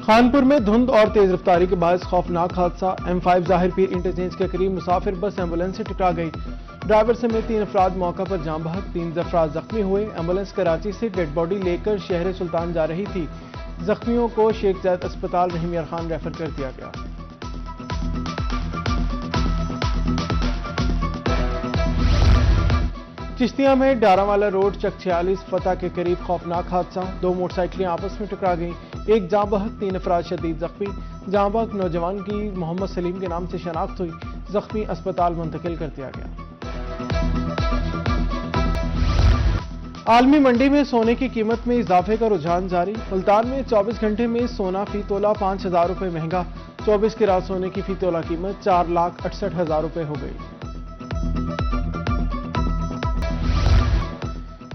خانپور میں دھند اور تیز رفتاری کے باعث خوفناک حادثہ M5 ظاہر پیر انٹرچینج کے قریب مسافر بس ایمبولینس سے ٹکرا گئی۔ ڈرائیور سمیت 3 افراد موقع پر جاں بحق، 3 افراد زخمی ہوئے۔ ایمبولینس کراچی سے ڈیڈ باڈی لے کر شہر سلطان جا رہی تھی۔ زخمیوں کو شیخ زاید اسپتال رحیم یار خان ریفر کر دیا گیا۔ چشتیاں میں ڈارا والا روڈ چک 46 فتح کے قریب خوفناک حادثہ، 2 موٹر سائیکلیں آپس میں ٹکرا گئیں، 1 جاں بحق، 3 افراد شدید زخمی۔ جاں بحق نوجوان کی محمد سلیم کے نام سے شناخت ہوئی، زخمی اسپتال منتقل کر دیا گیا۔ عالمی منڈی میں سونے کی قیمت میں اضافے کا رجحان جاری۔ ملتان میں 24 گھنٹے میں سونا فی تولہ 5,000 روپے مہنگا، 24 کیرات سونے کی فی تولہ قیمت 4,68,000 روپے ہو گئی۔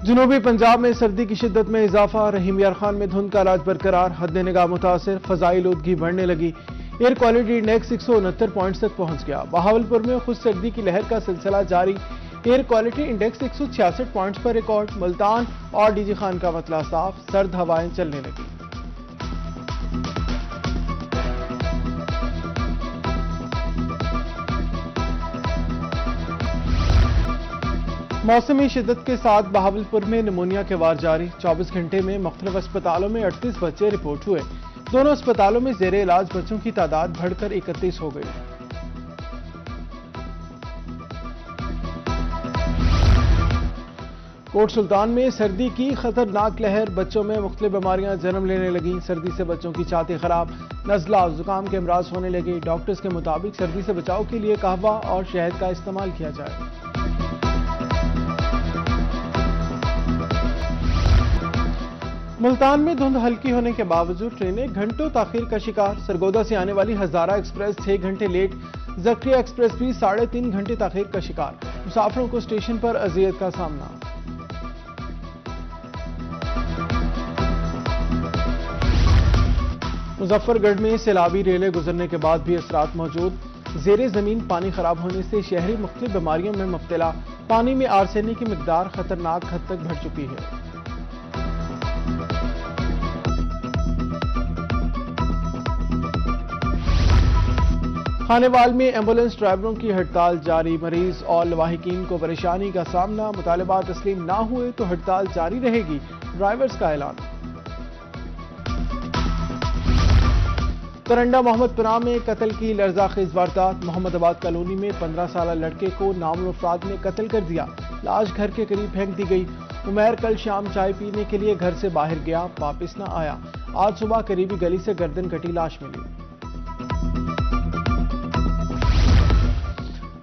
جنوبی پنجاب میں سردی کی شدت میں اضافہ، رحیم یار خان میں دھند کا راج برقرار، حد نگاہ متاثر، فضائی آلودگی بڑھنے لگی، ایئر کوالٹی انڈیکس 169 پوائنٹس تک پہنچ گیا۔ بہاولپور میں خود سردی کی لہر کا سلسلہ جاری، ایئر کوالٹی انڈیکس 166 پوائنٹس پر ریکارڈ۔ ملتان اور ڈی جی خان کا مطلع صاف، سرد ہوائیں چلنے لگی۔ موسمی شدت کے ساتھ بہاولپور میں نمونیا کے وار جاری، 24 گھنٹے میں مختلف اسپتالوں میں 38 بچے رپورٹ ہوئے۔ دونوں اسپتالوں میں زیر علاج بچوں کی تعداد بڑھ کر 31 ہو گئی۔ کوٹ سلطان میں سردی کی خطرناک لہر، بچوں میں مختلف بیماریاں جنم لینے لگیں۔ سردی سے بچوں کی چھاتی خراب، نزلہ، زکام کے امراض ہونے لگے۔ ڈاکٹرز کے مطابق سردی سے بچاؤ کے لیے قہوہ اور شہد کا استعمال کیا جائے۔ ملتان میں دھند ہلکی ہونے کے باوجود ٹرینیں گھنٹوں تاخیر کا شکار، سرگودا سے آنے والی ہزارہ ایکسپریس 6 گھنٹے لیٹ، زکریا ایکسپریس بھی 3.5 گھنٹے تاخیر کا شکار، مسافروں کو اسٹیشن پر اذیت کا سامنا۔ مظفر گڑھ میں سیلابی ریلیں گزرنے کے بعد بھی اثرات موجود، زیر زمین پانی خراب ہونے سے شہری مختلف بیماریوں میں مبتلا، پانی میں آرسینک کی مقدار خطرناک حد تک بڑھ چکی ہے۔ خانیوال میں ایمبولینس ڈرائیوروں کی ہڑتال جاری، مریض اور لواحقین کو پریشانی کا سامنا، مطالبات تسلیم نہ ہوئے تو ہڑتال جاری رہے گی، ڈرائیورز کا اعلان۔ ترنڈا محمد پناہ میں قتل کی لرزاخیز واردات، محمد آباد کالونی میں 15 سالہ لڑکے کو نامعلوم افراد نے قتل کر دیا، لاش گھر کے قریب پھینک دی گئی۔ عمیر کل شام چائے پینے کے لیے گھر سے باہر گیا، واپس نہ آیا، آج صبح قریبی گلی سے گردن کٹی لاش ملی۔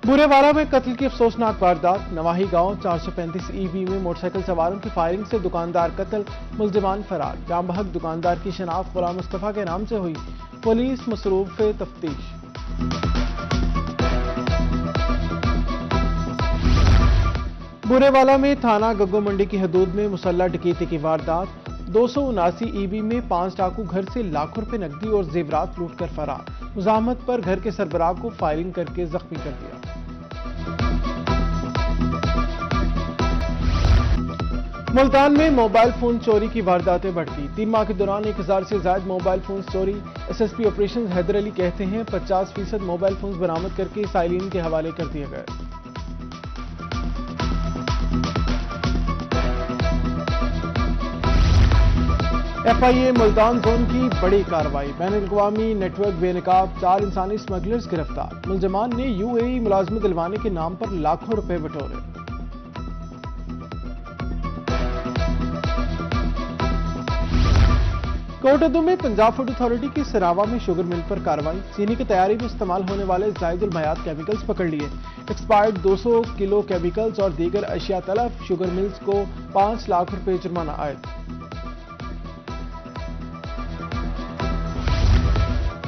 بورے والا میں قتل کی افسوسناک واردات، نواحی گاؤں 435 EB میں موٹر سائیکل سواروں کی فائرنگ سے دکاندار قتل، ملزمان فرار۔ جاں بحق دکاندار کی شناخت غلام مصطفیٰ کے نام سے ہوئی، پولیس مصروف تفتیش۔ بورے والا میں تھانہ گگو منڈی کی حدود میں مسلح ڈکیتی کی واردات، 279 EB میں 5 ڈاکو گھر سے لاکھوں روپے نقدی اور زیورات لوٹ کر فرار، مزاحمت پر گھر کے سربراہ کو فائرنگ کر کے زخمی کر دیا۔ ملتان میں موبائل فون چوری کی وارداتیں بڑھ گئی، 3 ماہ کے دوران 1000 سے زائد موبائل فونز چوری۔ SSP آپریشنز حیدر علی کہتے ہیں 50% موبائل فونز برآمد کر کے سائلین کے حوالے کر دیے گئے۔ FIA ملتان زون کی بڑی کارروائی، بین الاقوامی نیٹ ورک بے نقاب، 4 انسانی اسمگلرز گرفتار، ملزمان نے UAE ملازمت دلوانے کے نام پر لاکھوں روپے بٹورے۔ کوٹادو میں پنجاب فوڈ اتھارٹی کی سراوا میں شوگر مل پر کارروائی، چینی کی تیاری میں استعمال ہونے والے زائد المیعاد کیمیکلز پکڑ لیے، ایکسپائرڈ 200 کلو کیمیکلز اور دیگر اشیاء تلف، شوگر ملز کو 5 لاکھ روپے جرمانہ عائد۔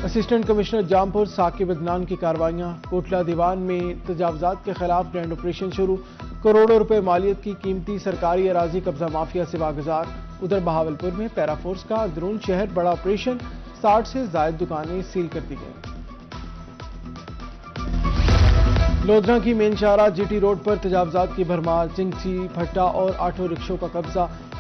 اسسٹنٹ کمشنر جامپور ثاقب عدنان کی کارروائیاں، کوٹلہ دیوان میں تجاوزات کے خلاف گرینڈ آپریشن شروع، کروڑوں روپے مالیت کی قیمتی سرکاری اراضی قبضہ مافیا سے واگزار۔ ادھر بہاولپور میں پیرا فورس کا اندرون شہر بڑا آپریشن، 60 سے زائد دکانیں سیل کر دی گئیں۔ لودھرا کی مین شاہراہ GT روڈ پر تجاوزات کی بھرمار، چنگچی، بھٹا اور آٹو رکشوں کا قبضہ،